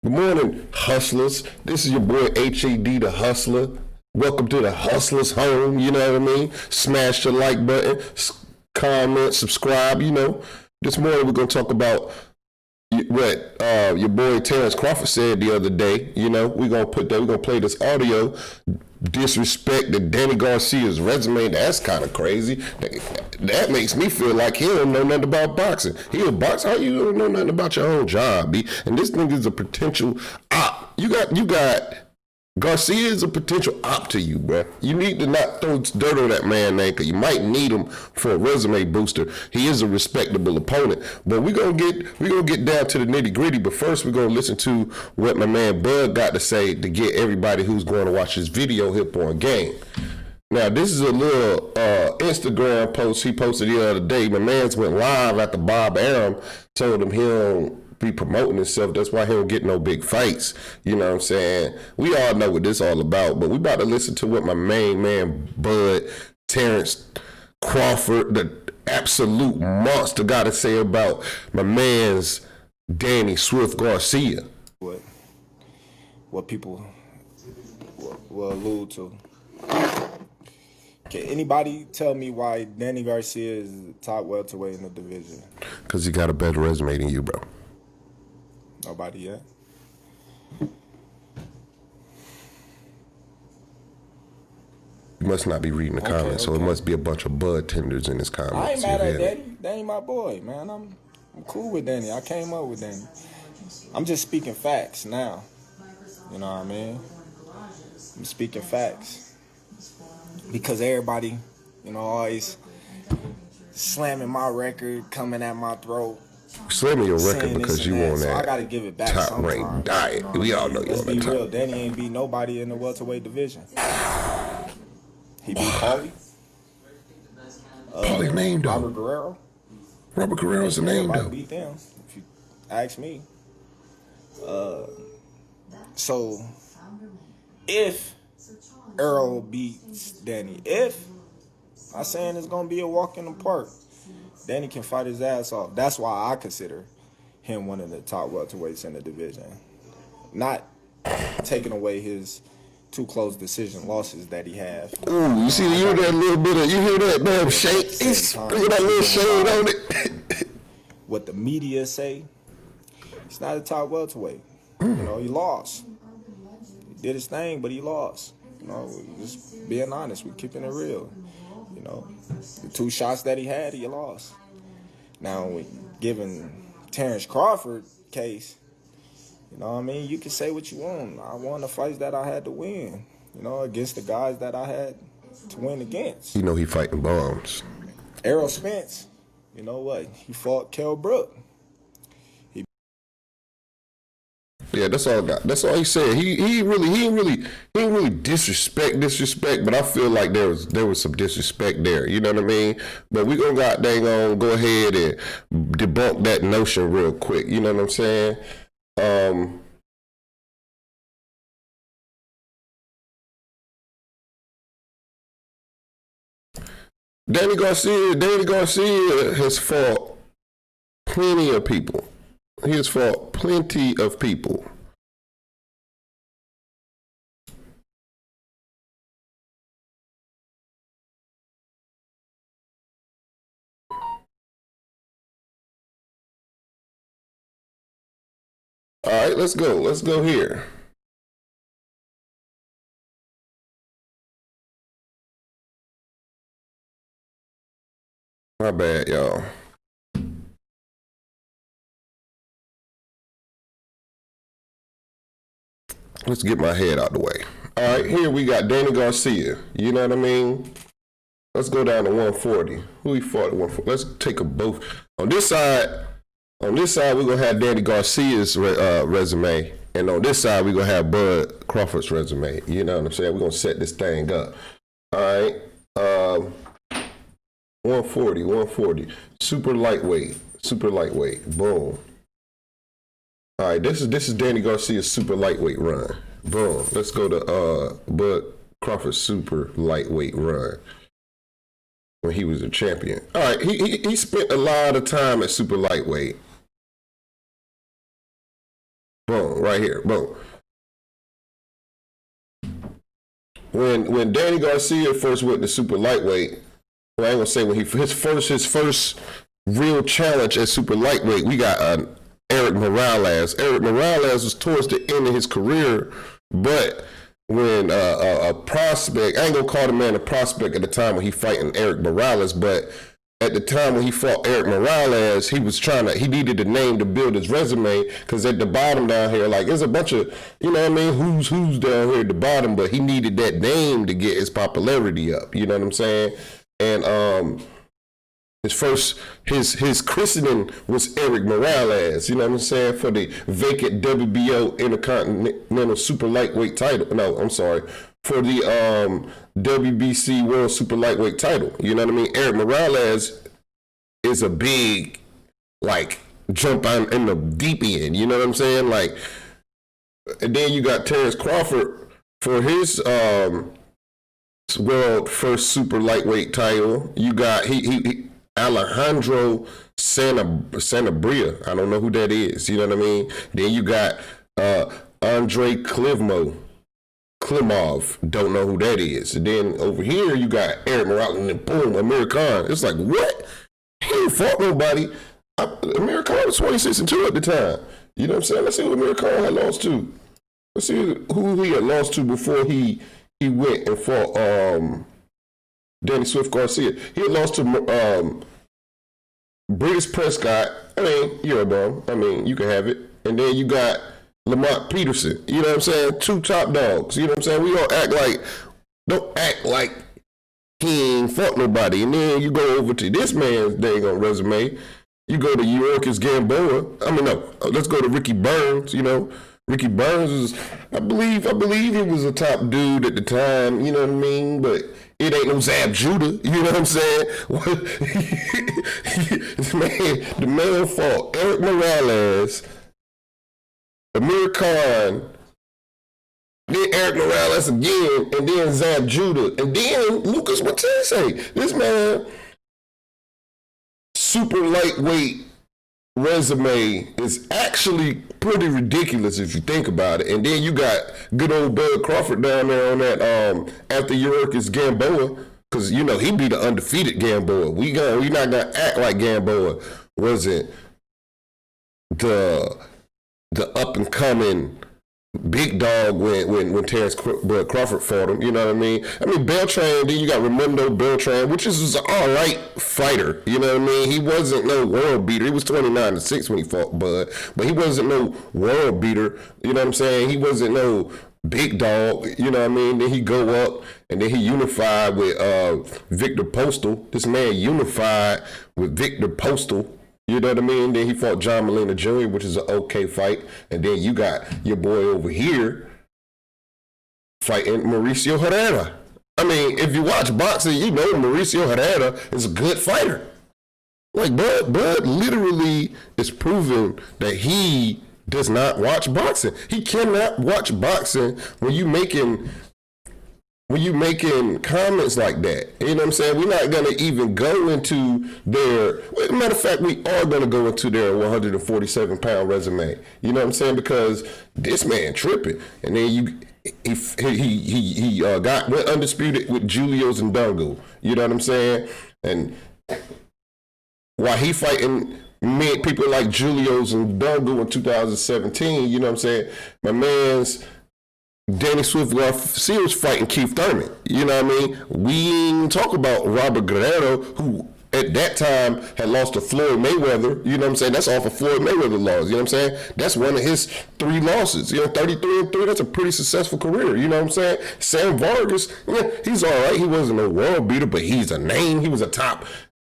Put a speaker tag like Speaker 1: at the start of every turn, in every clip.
Speaker 1: Good morning, hustlers. This is your boy HAD the Hustler. Welcome to the Hustler's home, you know what I mean? Smash the like button, comment, subscribe, you know. This morning we're going to talk about what your boy Terrence Crawford said the other day. You know, we're going to play this audio. Disrespect the Danny Garcia's resume. That's kind of crazy. That makes me feel like he don't know nothing about boxing. He a boxer. How you don't know nothing about your own job, B? And this thing is a potential op. You got Garcia is a potential op to you, bro. You need to not throw dirt on that man name because you might need him for a resume booster. He is a respectable opponent, but we're gonna get down to the nitty gritty. But first, we're gonna listen to what my man Bud got to say to get everybody who's going to watch this video hip on game. Now, this is a little Instagram post he posted the other day. My man's went live after Bob Arum told him he don't be promoting himself. That's why he don't get no big fights. You know what I'm saying? We all know what this all about, but we about to listen to what my main man Bud Terrence Crawford, the absolute monster, got to say about my man's Danny Swift Garcia.
Speaker 2: What people will allude to. Can anybody tell me why Danny Garcia is the top welterweight in the division?
Speaker 1: Because he got a better resume than you, bro.
Speaker 2: Nobody yet.
Speaker 1: You must not be reading the comments, so it must be a bunch of bud tenders in his comments.
Speaker 2: I ain't mad at Danny. Danny my boy, man. I'm cool with Danny. I came up with Danny. I'm just speaking facts now. You know what I mean? I'm speaking facts. Because everybody, always slamming my record, coming at my throat.
Speaker 1: Slamming your record because you on that.
Speaker 2: So I gotta give it back.
Speaker 1: Top ranked diet. We all know you on that top.
Speaker 2: Let's be real. Danny ain't beat nobody in the welterweight division. He beat Paulie.
Speaker 1: Paulie's name though.
Speaker 2: Robert Guerrero.
Speaker 1: Robert Guerrero's the name though.
Speaker 2: Beat them, if you ask me. So if Errol beats Danny, I'm not saying it's gonna be a walk in the park. Danny can fight his ass off. That's why I consider him one of the top welterweights in the division. Not taking away his two close decision losses that he had.
Speaker 1: Ooh, you see, you hear that little bit of, you hear that damn shake? He's bringing that little shade on it.
Speaker 2: What the media say, he's not a top welterweight. He lost. He did his thing, but he lost. Just being honest, we keeping it real. The two shots that he had, he lost. Now, given Terrence Crawford case, you can say what you want. I won the fights that I had to win, against the guys that I had to win against.
Speaker 1: He fighting bombs.
Speaker 2: Errol Spence, you know what? He fought Kell Brook.
Speaker 1: Yeah, that's all I got. That's all he said. He ain't really disrespect, but I feel like there was some disrespect there. You know what I mean? But we gonna go ahead and debunk that notion real quick. You know what I'm saying? Danny Garcia has fought plenty of people. He has fought plenty of people. All right, let's go. Let's go here. My bad, y'all. Let's get my head out the way. All right, here we got Danny Garcia. You know what I mean? Let's go down to 140. Who he fought at 140? Let's take a both. On this side, we're going to have Danny Garcia's resume. And on this side, we're going to have Bud Crawford's resume. You know what I'm saying? We're going to set this thing up. All right. 140. Super lightweight. Boom. All right, this is Danny Garcia's super lightweight run. Boom. Let's go to Bud Crawford's super lightweight run when he was a champion. All right, he spent a lot of time at super lightweight. Boom, right here. Boom. When Danny Garcia first went to super lightweight, well, I ain't gonna say when his first real challenge at super lightweight, we got Eric Morales. Eric Morales was towards the end of his career, but when a prospect, I ain't gonna call the man a prospect at the time when he fighting Eric Morales, but at the time when he fought Eric Morales, he needed a name to build his resume, because at the bottom down here, like, there's a bunch of, you know what I mean, who's down here at the bottom, but he needed that name to get his popularity up, you know what I'm saying? And his christening was Eric Morales, you know what I'm saying, for the vacant WBO Intercontinental Super Lightweight title. No, I'm sorry, for the WBC World Super Lightweight title. You know what I mean? Eric Morales is a big, like, jump on in the deep end. You know what I'm saying? Like, and then you got Terrence Crawford for his world first super lightweight title. You got he Alejandro Sanabria. I don't know who that is. You know what I mean? Then you got Andre Klimov. Don't know who that is. And then over here you got Eric Morales, and then boom, Amir Khan. It's like, what? He ain't fought nobody. Amir Khan was 26-2 at the time. You know what I'm saying? Let's see who Amir Khan had lost to. Let's see who he had lost to before he went and fought Danny Swift Garcia. He had lost to British Prescott. I mean, you're a bum. I mean, you can have it. And then you got Lamont Peterson. You know what I'm saying? Two top dogs. You know what I'm saying? We don't act like he ain't fought nobody. And then you go over to this man's dang on resume. You go to Yorkis Gamboa. I mean, no, let's go to Ricky Burns. You know, Ricky Burns was, I believe he was a top dude at the time. You know what I mean? But it ain't no Zab Judah. You know what I'm saying? the man fought Eric Morales, Amir Khan, then Eric Morales again, and then Zab Judah, and then Lucas Matisse. This man, super lightweight resume is actually pretty ridiculous if you think about it. And then you got good old Bud Crawford down there on that after Yorkis Gamboa, because you know he be the undefeated Gamboa. We not gonna act like Gamboa wasn't the up and coming big dog when Terrence Crawford fought him. You know what I mean? I mean, Beltran, then you got Raimundo Beltran, which is an all right fighter. You know what I mean? He wasn't no world beater. He was 29-6 when he fought Bud, but he wasn't no world beater. You know what I'm saying? He wasn't no big dog. You know what I mean? Then he go up, and then he unified with Victor Postal. This man unified with Victor Postal. You know what I mean? Then he fought John Molina Jr., which is an okay fight. And then you got your boy over here fighting Mauricio Herrera. I mean, if you watch boxing, you know Mauricio Herrera is a good fighter. Like, Bud literally is proving that he does not watch boxing. He cannot watch boxing when you making comments like that. You know what I'm saying? We're not going to even go into their, matter of fact, we are going to go into their 147-pound resume. You know what I'm saying? Because this man tripping. And then he went undisputed with Julio Zondongo. You know what I'm saying? And while he fighting people like Julio Zondongo in 2017, you know what I'm saying? My man's Danny Swift Garcia was fighting Keith Thurman. You know what I mean? We ain't talk about Robert Guerrero, who at that time had lost to Floyd Mayweather. You know what I'm saying? That's off of Floyd Mayweather laws. You know what I'm saying? That's one of his 3 losses. You know, 33-3. That's a pretty successful career. You know what I'm saying? Sam Vargas, yeah, he's all right. He wasn't a world beater, but he's a name. He was a top,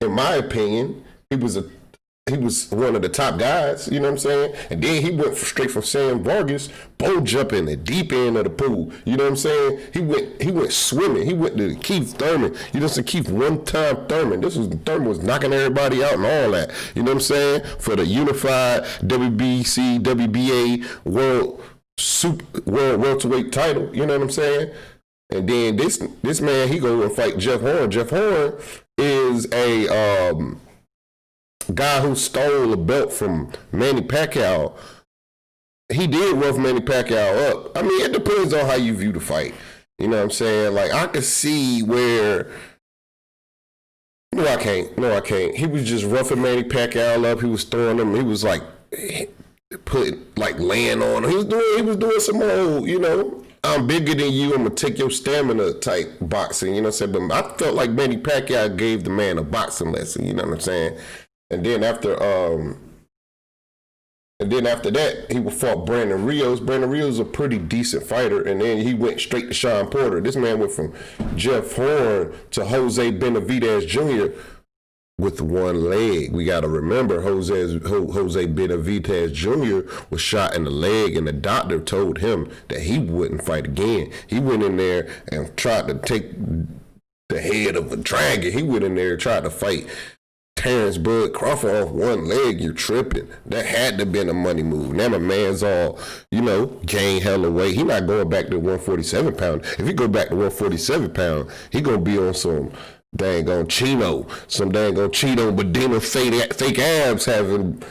Speaker 1: in my opinion. He was one of the top guys, you know what I'm saying? And then he went straight from Sam Vargas, bone jumping the deep end of the pool. You know what I'm saying? He went swimming. He went to Keith Thurman. You know, Keith one-time Thurman. Thurman was knocking everybody out and all that. You know what I'm saying? For the unified WBC, WBA World welterweight title. You know what I'm saying? And then this man, he go and fight Jeff Horn. Jeff Horn is a guy who stole a belt from Manny Pacquiao he did rough Manny Pacquiao up. I mean, it depends on how you view the fight. You know what I'm saying? Like, I could see where. No, I can't. No, I can't. He was just roughing Manny Pacquiao up. He was throwing him. He was like putting, like laying on him. He was doing some old, you know, I'm bigger than you. I'm gonna take your stamina type boxing. You know what I'm saying? But I felt like Manny Pacquiao gave the man a boxing lesson. You know what I'm saying? And then after that, he fought Brandon Rios. Brandon Rios is a pretty decent fighter, and then he went straight to Sean Porter. This man went from Jeff Horn to Jose Benavidez Jr. with one leg. We got to remember Jose Benavidez Jr. was shot in the leg, and the doctor told him that he wouldn't fight again. He went in there and tried to take the head of a dragon. He went in there and tried to fight Terrence Bud Crawford off one leg. You're tripping. That had to have been a money move. Now my man's all, you know, gain hella weight. He not going back to 147 pound. If he go back to 147 pound, he gonna be on some dang on Chino, some dang on Chino Medina fake abs having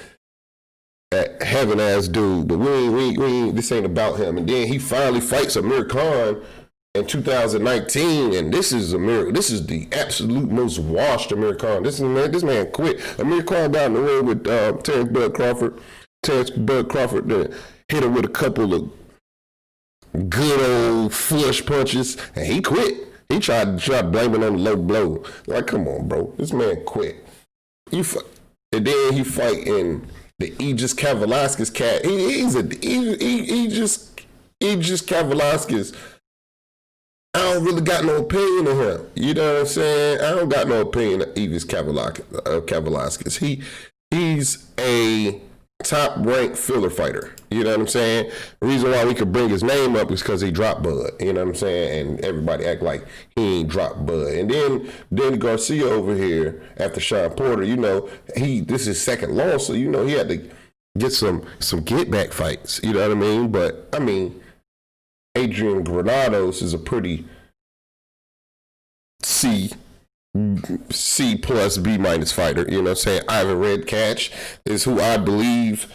Speaker 1: ass dude. But we ain't, this ain't about him. And then he finally fights Amir Khan in 2019, and this is Amir. This is the absolute most washed Amir Khan. This man quit. Amir Khan got in the ring with Terrence Bud Crawford. Terrence Bud Crawford hit him with a couple of good old flush punches, and he quit. He tried blaming on the low blow. Like, come on, bro. This man quit. And then he fight in the Aegis Kavalaskis cat. He's Aegis Kavalaskis. I don't really got no opinion of him. You know what I'm saying? I don't got no opinion of Aegis Kavalaskis. He's a top-ranked filler fighter. You know what I'm saying? The reason why we could bring his name up is because he dropped Bud. You know what I'm saying? And everybody act like he ain't dropped Bud. And then Danny Garcia over here after Sean Porter, you know, this is his second loss, so you know he had to get some get-back fights. You know what I mean? But, I mean, Adrian Granados is a pretty C plus B minus fighter. You know what I'm saying? Ivan Redkach is who I believe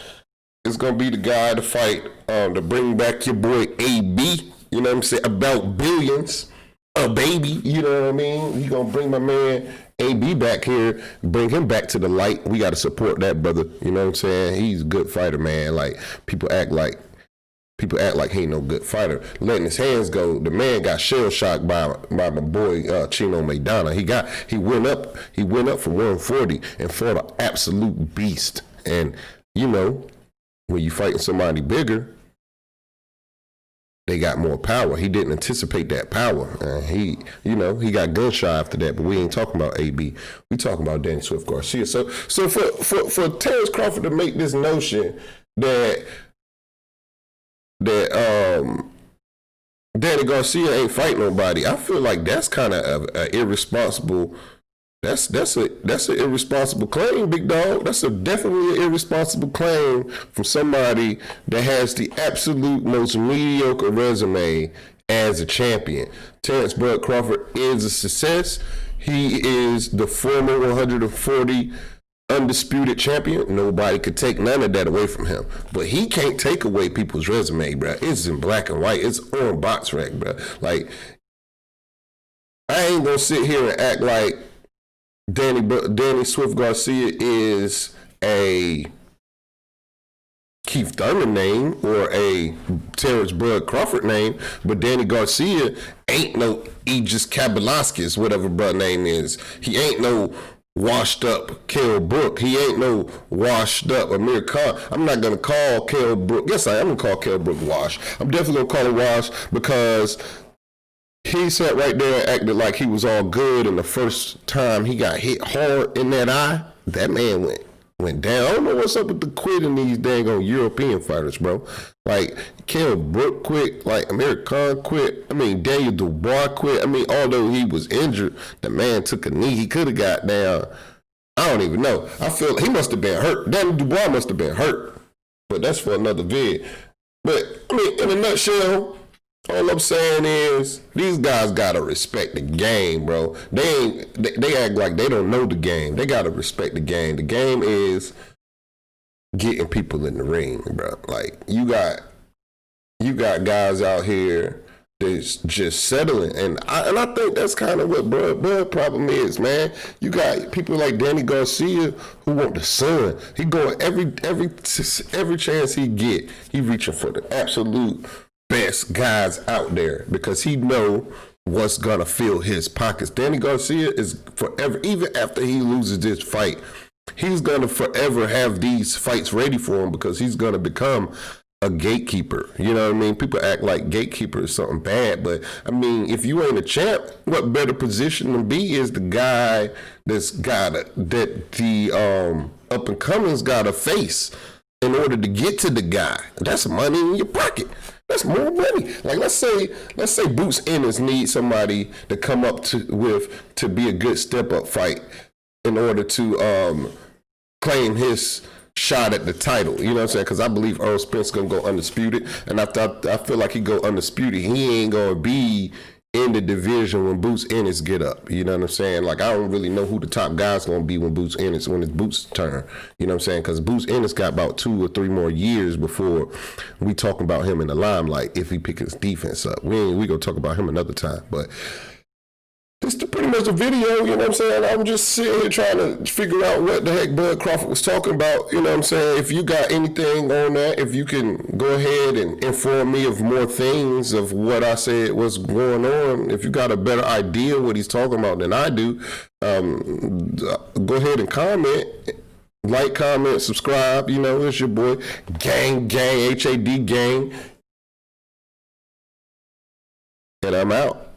Speaker 1: is going to be the guy to fight, to bring back your boy AB. You know what I'm saying? About billions. A baby. You know what I mean? You going to bring my man AB back here, bring him back to the light. We got to support that brother. You know what I'm saying? He's a good fighter, man. Like, people act like he ain't no good fighter. Letting his hands go. The man got shell shocked by my boy Chino Maidana. He went up from 140 and fought an absolute beast. And you know, when you fighting somebody bigger, they got more power. He didn't anticipate that power. He got gun shy after that. But we ain't talking about AB. We talking about Danny Swift Garcia. So for Terrence Crawford to make this notion that Danny Garcia ain't fight nobody, I feel like that's kind of a irresponsible. That's an irresponsible claim, big dog. That's definitely an irresponsible claim from somebody that has the absolute most mediocre resume as a champion. Terrence Bud Crawford is a success. He is the former 140 undisputed champion. Nobody could take none of that away from him. But he can't take away people's resume, bro. It's in black and white. It's on BoxRec, bro. Like, I ain't gonna sit here and act like Danny Swift Garcia is a Keith Thurman name or a Terrence Bud Crawford name, but Danny Garcia ain't no Aegis Kavalaskis, whatever brother name is. He ain't no washed up Kell Brook. He ain't no washed up Amir Khan. I'm not going to call Kell Brook. Yes, I am going to call Kell Brook wash. I'm definitely going to call him wash because he sat right there and acted like he was all good, and the first time he got hit hard in that eye, that man went down. I don't know what's up with the quitting these dang on European fighters, bro. Like, Kell Brook quit, like Amir Khan quit. I mean, Daniel Dubois quit. I mean, although he was injured, the man took a knee. He could have got down. I don't even know. I feel he must have been hurt. Daniel Dubois must have been hurt. But that's for another vid. But, I mean, in a nutshell, all I'm saying is these guys gotta respect the game, bro. They act like they don't know the game. They gotta respect the game. The game is getting people in the ring, bro. Like you got guys out here that's just settling, and I think that's kind of what Bud problem is, man. You got people like Danny Garcia who want the sun. He going every chance he get, he reaching for the absolute best guys out there because he know what's gonna fill his pockets. Danny Garcia is forever, even after he loses this fight, he's gonna forever have these fights ready for him because he's gonna become a gatekeeper. You know what I mean? People act like gatekeeper is something bad, but I mean, if you ain't a champ, what better position to be is the guy that's that the up and comings got to face in order to get to the guy. That's money in your pocket. That's more money. Like let's say Boots Ennis needs somebody to come up to be a good step up fight in order to claim his shot at the title, you know what I'm saying? Because I believe Earl Spence gonna go undisputed, and I feel like he go undisputed. He ain't gonna be in the division when Boots Ennis get up. You know what I'm saying? Like I don't really know who the top guy's gonna be when Boots Ennis when it's Boots' turn. You know what I'm saying? Because Boots Ennis got about 2 or 3 more years before we talking about him in the limelight if he pick his defense up. We gonna talk about him another time, but. This is pretty much the video, you know what I'm saying? I'm just sitting here trying to figure out what the heck Bud Crawford was talking about, you know what I'm saying? If you got anything on that, if you can go ahead and inform me of more things of what I said was going on, if you got a better idea what he's talking about than I do, go ahead and comment. Like, comment, subscribe, you know, it's your boy, Gang, HAD Gang. And I'm out.